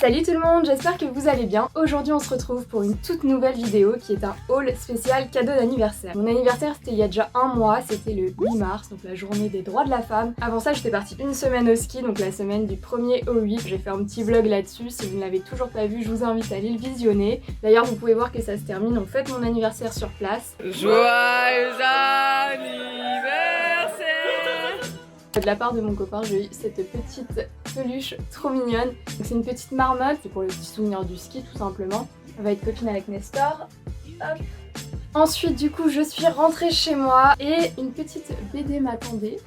Salut tout le monde, j'espère que vous allez bien. Aujourd'hui on se retrouve pour une toute nouvelle vidéo qui est un haul spécial cadeau d'anniversaire. Mon anniversaire c'était il y a déjà un mois, c'était le 8 mars, donc la journée des droits de la femme. Avant ça j'étais partie une semaine au ski, donc la semaine du 1er au 8. J'ai fait un petit vlog là-dessus, si vous ne l'avez toujours pas vu je vous invite à aller le visionner. D'ailleurs vous pouvez voir que ça se termine, on fête mon anniversaire sur place. Joyeux anniversaire! De la part de mon copain, j'ai eu cette petite peluche trop mignonne. C'est une petite marmotte, c'est pour le petit souvenir du ski tout simplement. Elle va être copine avec Nestor. Hop. Ensuite du coup je suis rentrée chez moi et une petite BD m'attendait.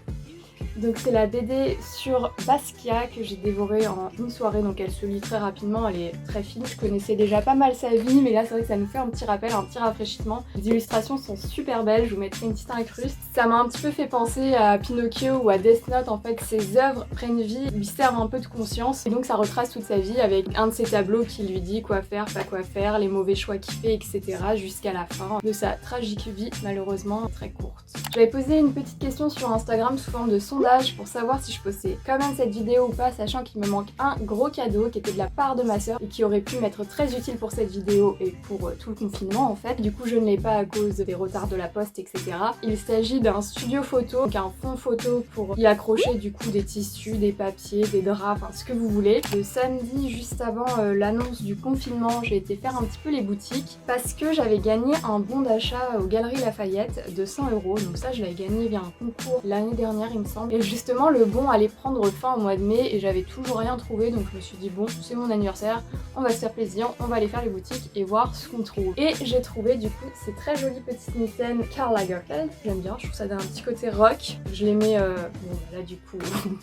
Donc c'est la BD sur Basquiat que j'ai dévorée en une soirée, donc elle se lit très rapidement, elle est très fine. Je connaissais déjà pas mal sa vie, mais là c'est vrai que ça nous fait un petit rappel, un petit rafraîchissement. Les illustrations sont super belles, je vous mettrai une petite incruste. Ça m'a un petit peu fait penser à Pinocchio ou à Death Note, en fait ses œuvres prennent vie, lui servent un peu de conscience, et donc ça retrace toute sa vie avec un de ses tableaux qui lui dit quoi faire, pas quoi faire, les mauvais choix qu'il fait, etc. jusqu'à la fin de sa tragique vie, malheureusement très courte. J'avais posé une petite question sur Instagram sous forme de sondage pour savoir si je postais quand même cette vidéo ou pas, sachant qu'il me manque un gros cadeau qui était de la part de ma soeur et qui aurait pu m'être très utile pour cette vidéo et pour tout le confinement en fait. Du coup je ne l'ai pas à cause des retards de la poste, etc. Il s'agit d'un studio photo, donc un fond photo pour y accrocher du coup des tissus, des papiers, des draps, enfin ce que vous voulez. Le samedi juste avant l'annonce du confinement, j'ai été faire un petit peu les boutiques parce que j'avais gagné un bon d'achat aux Galeries Lafayette de 100 €. Donc ça je l'avais gagné via un concours l'année dernière il me semble. Et justement le bon allait prendre fin au mois de mai et j'avais toujours rien trouvé, donc je me suis dit bon c'est mon anniversaire, on va se faire plaisir, on va aller faire les boutiques et voir ce qu'on trouve. Et j'ai trouvé du coup ces très jolies petites mitaines Karl Lagerfeld, j'aime bien, je trouve ça donne un petit côté rock. Je les mets bon là du coup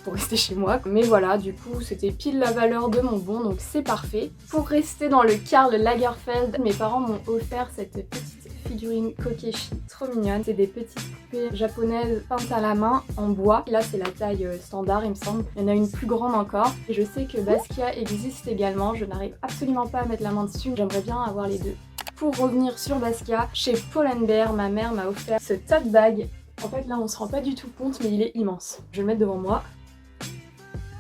pour rester chez moi, mais voilà du coup c'était pile la valeur de mon bon, donc c'est parfait. Pour rester dans le Karl Lagerfeld, mes parents m'ont offert cette petite figurine Kokeshi, trop mignonne. C'est des petites poupées japonaises peintes à la main en bois. Là c'est la taille standard il me semble. Il y en a une plus grande encore. Et je sais que Basquiat existe également. Je n'arrive absolument pas à mettre la main dessus. J'aimerais bien avoir les deux. Pour revenir sur Basquiat, chez Pull&Bear, ma mère m'a offert ce tote bag. En fait là on se rend pas du tout compte mais il est immense. Je vais le mettre devant moi.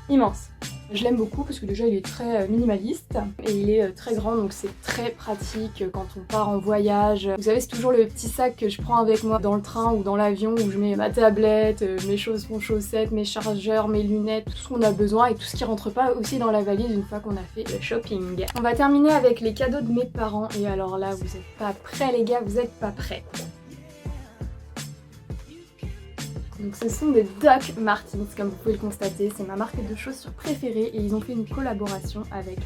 Immense. Je l'aime beaucoup parce que déjà il est très minimaliste et il est très grand, donc c'est très pratique quand on part en voyage. Vous savez c'est toujours le petit sac que je prends avec moi dans le train ou dans l'avion où je mets ma tablette, mes chaussettes, mes chargeurs, mes lunettes, tout ce qu'on a besoin et tout ce qui rentre pas aussi dans la valise une fois qu'on a fait le shopping. On va terminer avec les cadeaux de mes parents et alors là vous êtes pas prêts les gars, vous êtes pas prêts. Donc ce sont des Doc Martens, comme vous pouvez le constater, c'est ma marque de chaussures préférée et ils ont fait une collaboration avec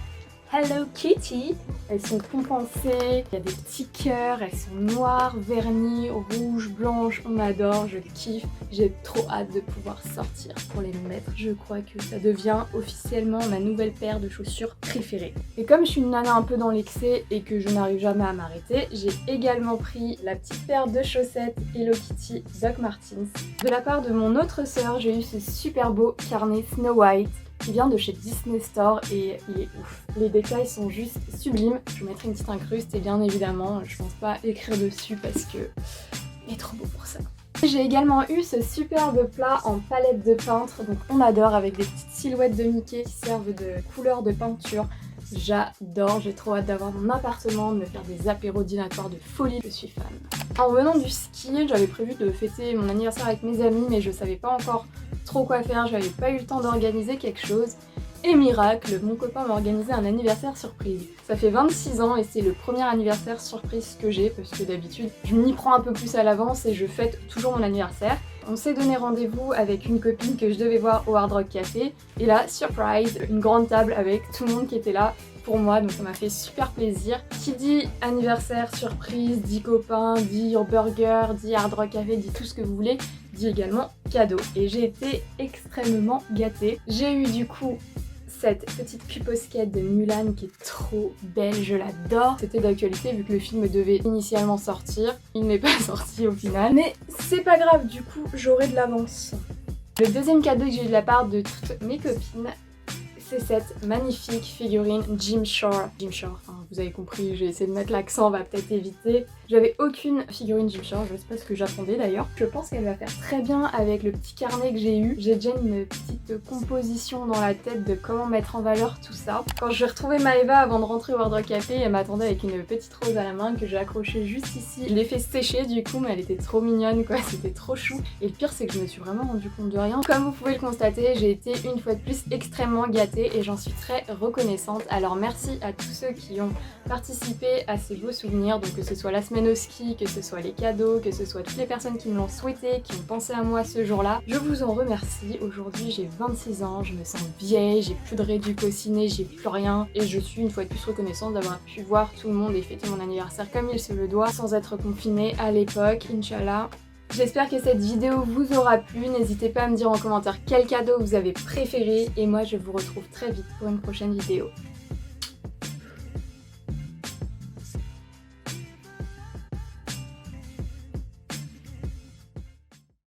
Hello Kitty. Elles sont compensées, il y a des petits cœurs, elles sont noires, vernies, rouges, blanches, on adore, je kiffe. J'ai trop hâte de pouvoir sortir pour les mettre. Je crois que ça devient officiellement ma nouvelle paire de chaussures préférée. Et comme je suis une nana un peu dans l'excès et que je n'arrive jamais à m'arrêter, j'ai également pris la petite paire de chaussettes Hello Kitty Doc Martens. De la part de mon autre sœur, j'ai eu ce super beau carnet Snow White qui vient de chez Disney Store et il est ouf. Les détails sont juste sublimes. Je vous mettrai une petite incruste et bien évidemment, je pense pas écrire dessus parce que il est trop beau pour ça. J'ai également eu ce superbe plat en palette de peintre, donc on adore, avec des petites silhouettes de Mickey qui servent de couleur de peinture. J'adore, j'ai trop hâte d'avoir mon appartement, de me faire des apéros dînatoires de folie, je suis fan. En revenant du ski, j'avais prévu de fêter mon anniversaire avec mes amis mais je savais pas encore trop quoi faire, j'avais pas eu le temps d'organiser quelque chose. Et miracle, mon copain m'a organisé un anniversaire surprise. Ça fait 26 ans et c'est le premier anniversaire surprise que j'ai parce que d'habitude je m'y prends un peu plus à l'avance et je fête toujours mon anniversaire. On s'est donné rendez-vous avec une copine que je devais voir au Hard Rock Café et là, surprise, une grande table avec tout le monde qui était là pour moi, donc ça m'a fait super plaisir. Qui dit anniversaire surprise, dit copain, dit burger, dit Hard Rock Café, dit tout ce que vous voulez, dit également cadeau. Et j'ai été extrêmement gâtée. J'ai eu du coup cette petite puposquette de Mulan qui est trop belle, je l'adore. C'était d'actualité vu que le film devait initialement sortir. Il n'est pas sorti au final. Mais c'est pas grave, du coup j'aurai de l'avance. Le deuxième cadeau que j'ai eu de la part de toutes mes copines, c'est cette magnifique figurine Jim Shore. Jim Shore, enfin vous avez compris, j'ai essayé de mettre l'accent, on va peut-être éviter. J'avais aucune figurine Gymshark, je sais pas ce que j'attendais d'ailleurs. Je pense qu'elle va faire très bien avec le petit carnet que j'ai eu. J'ai déjà une petite composition dans la tête de comment mettre en valeur tout ça. Quand je vais retrouver Maëva avant de rentrer au Wardrobe Café, elle m'attendait avec une petite rose à la main que j'ai accrochée juste ici. Je l'ai fait sécher du coup, mais elle était trop mignonne quoi, c'était trop chou. Et le pire c'est que je me suis vraiment rendu compte de rien. Comme vous pouvez le constater, j'ai été une fois de plus extrêmement gâtée et j'en suis très reconnaissante. Alors merci à tous ceux qui ont participé à ces beaux souvenirs, donc que ce soit la semaine au ski, que ce soit les cadeaux, que ce soit toutes les personnes qui me l'ont souhaité, qui ont pensé à moi ce jour-là. Je vous en remercie. Aujourd'hui j'ai 26 ans, je me sens vieille, j'ai plus de réduc au ciné, j'ai plus rien et je suis une fois de plus reconnaissante d'avoir pu voir tout le monde et fêter mon anniversaire comme il se le doit sans être confinée à l'époque, Inch'Allah. J'espère que cette vidéo vous aura plu, n'hésitez pas à me dire en commentaire quel cadeau vous avez préféré et moi je vous retrouve très vite pour une prochaine vidéo.